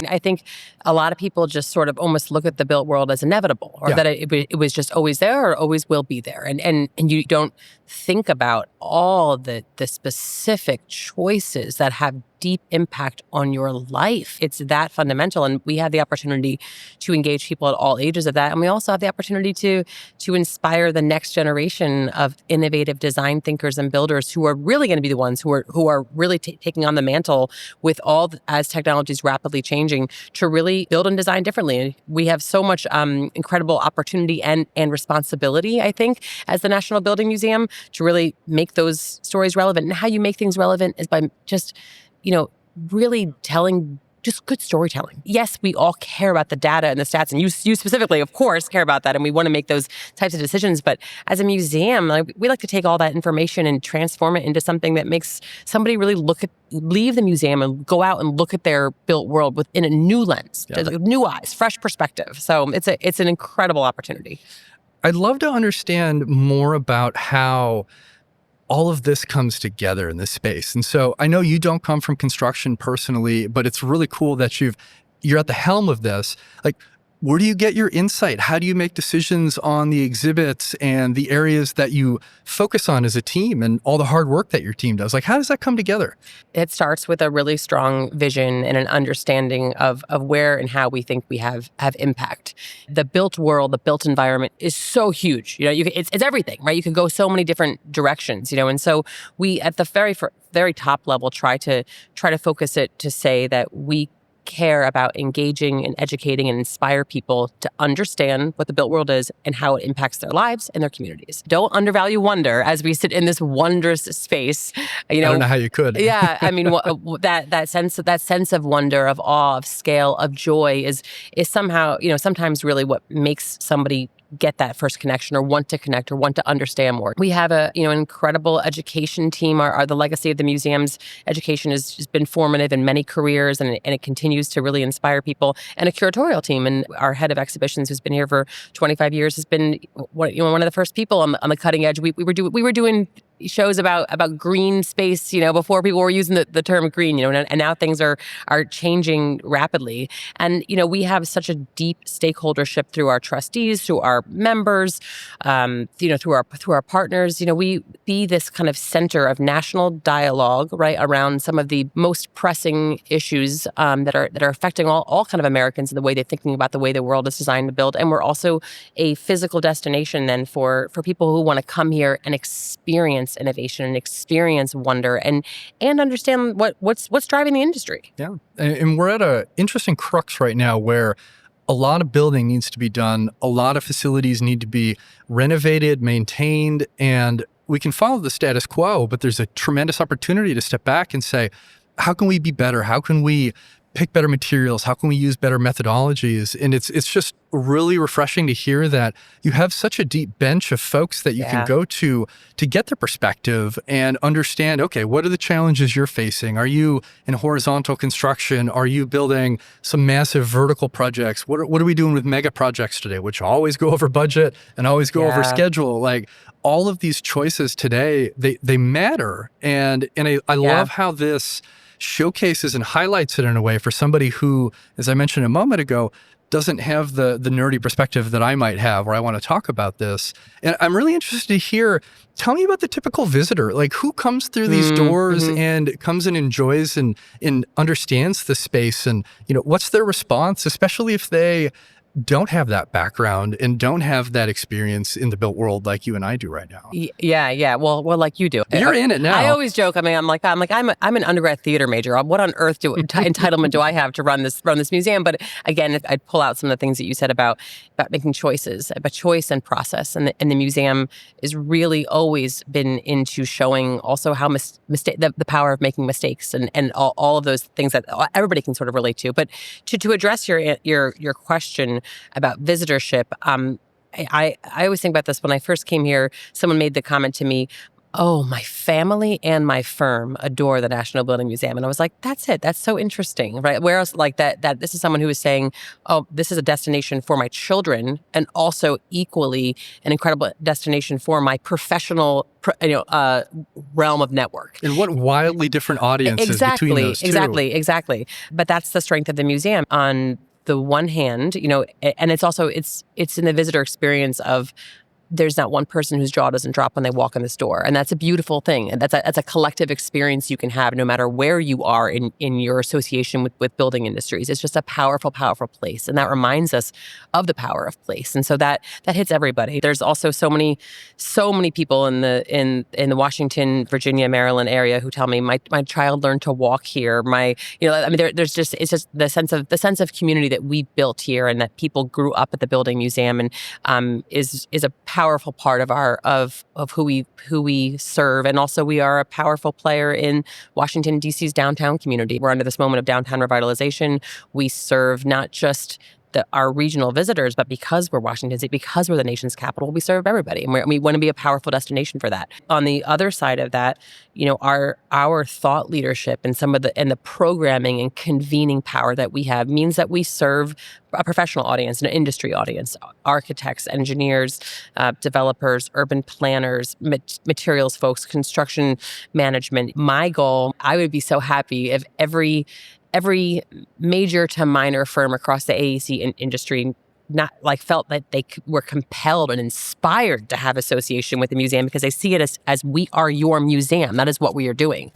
I think a lot of people just sort of almost look at the built world as inevitable, or that it was just always there or always will be there. And you don't think about all the specific choices that have deep impact on your life. It's that fundamental. And we have the opportunity to engage people at all ages of that. And we also have the opportunity to inspire the next generation of innovative design thinkers and builders who are really going to be the ones who are really taking on the mantle with as technology is rapidly changing to really build and design differently. We have so much incredible opportunity and responsibility, I think, as the National Building Museum to really make those stories relevant. And how you make things relevant is by just really telling just good storytelling. Yes, we all care about the data and the stats, and you specifically, of course, care about that, and we want to make those types of decisions. But as a museum, we like to take all that information and transform it into something that makes somebody really leave the museum and go out and look at their built world within a new lens, new eyes, fresh perspective. So it's an incredible opportunity. I'd love to understand more about how all of this comes together in this space. And so I know you don't come from construction personally, but it's really cool that you're at the helm of this. Like, where do you get your insight? How do you make decisions on the exhibits and the areas that you focus on as a team and all the hard work that your team does? Like, how does that come together? It starts with a really strong vision and an understanding of where and how we think we have impact. The built world, the built environment is so huge. It's everything, right? You can go so many different directions, and so we at the very top level try to focus it to say that we care about engaging and educating and inspire people to understand what the built world is and how it impacts their lives and their communities. Don't undervalue wonder as we sit in this wondrous space. I don't know how you could. Yeah, I mean that sense of wonder, of awe, of scale, of joy is somehow sometimes really what makes somebody get that first connection or want to connect or want to understand more. We have an incredible education team. The legacy of the museum's education has just been formative in many careers, and it continues to really inspire people. And a curatorial team, and our head of exhibitions, who's been here for 25 years, has been one of the first people on the cutting edge. We were doing shows about green space, before people were using the term green, and now things are changing rapidly. And, we have such a deep stakeholdership through our trustees, through our members, through our partners. We be this kind of center of national dialogue, right, around some of the most pressing issues that are affecting all kind of Americans in the way they're thinking about the way the world is designed to build. And we're also a physical destination then for people who want to come here and experience innovation and experience wonder and understand what's driving the industry. Yeah. And we're at an interesting crux right now where a lot of building needs to be done. A lot of facilities need to be renovated, maintained, and we can follow the status quo, but there's a tremendous opportunity to step back and say, how can we be better? How can we pick better materials? How can we use better methodologies? And it's just really refreshing to hear that you have such a deep bench of folks that you can go to get their perspective and understand, okay, what are the challenges you're facing? Are you in horizontal construction? Are you building some massive vertical projects? What are we doing with mega projects today, which always go over budget and always go over schedule? Like, all of these choices today, they matter. And I love how this showcases and highlights it in a way for somebody who, as I mentioned a moment ago, doesn't have the nerdy perspective that I might have, where I want to talk about this. And I'm really interested to hear, tell me about the typical visitor. Like, who comes through these doors and comes and enjoys and understands the space, and what's their response, especially if they don't have that background and don't have that experience in the built world like you and I do right now. Yeah. Well, like you do. You're in it now. I always joke. I mean, I'm an undergrad theater major. What on earth entitlement do I have to run this museum? But again, I'd pull out some of the things that you said about making choices, about choice and process, and the museum is really always been into showing also how the power of making mistakes and all of those things that everybody can sort of relate to. But to address your question about visitorship, I always think about this. When I first came here, someone made the comment to me, Oh, my family and my firm adore the National Building Museum. And I was like, that's it. That's so interesting, right? Whereas like that this is someone who was saying, oh, this is a destination for my children and also equally an incredible destination for my professional, realm of network. And what wildly different audiences between those two. Exactly. But that's the strength of the museum. On the one hand, and it's also, it's in the visitor experience of, there's not one person whose jaw doesn't drop when they walk in this door. And that's a beautiful thing. And that's a collective experience you can have no matter where you are in your association with building industries. It's just a powerful, powerful place. And that reminds us of the power of place. And so that hits everybody. There's also so many people in the Washington, Virginia, Maryland area who tell me my child learned to walk here. There's just, it's just the sense of community that we built here and that people grew up at the Building Museum and is a powerful part of who we serve. And also we are a powerful player in Washington, D.C.'s downtown community. We're under this moment of downtown revitalization. We serve not just our regional visitors, but because we're Washington State, because we're the nation's capital, we serve everybody. And we want to be a powerful destination for that. On the other side of that, our thought leadership and the programming and convening power that we have means that we serve a professional audience, an industry audience, architects, engineers, developers, urban planners, materials folks, construction management. My goal, I would be so happy if every major to minor firm across the AEC industry felt that they were compelled and inspired to have association with the museum because they see it as we are your museum. That is what we are doing.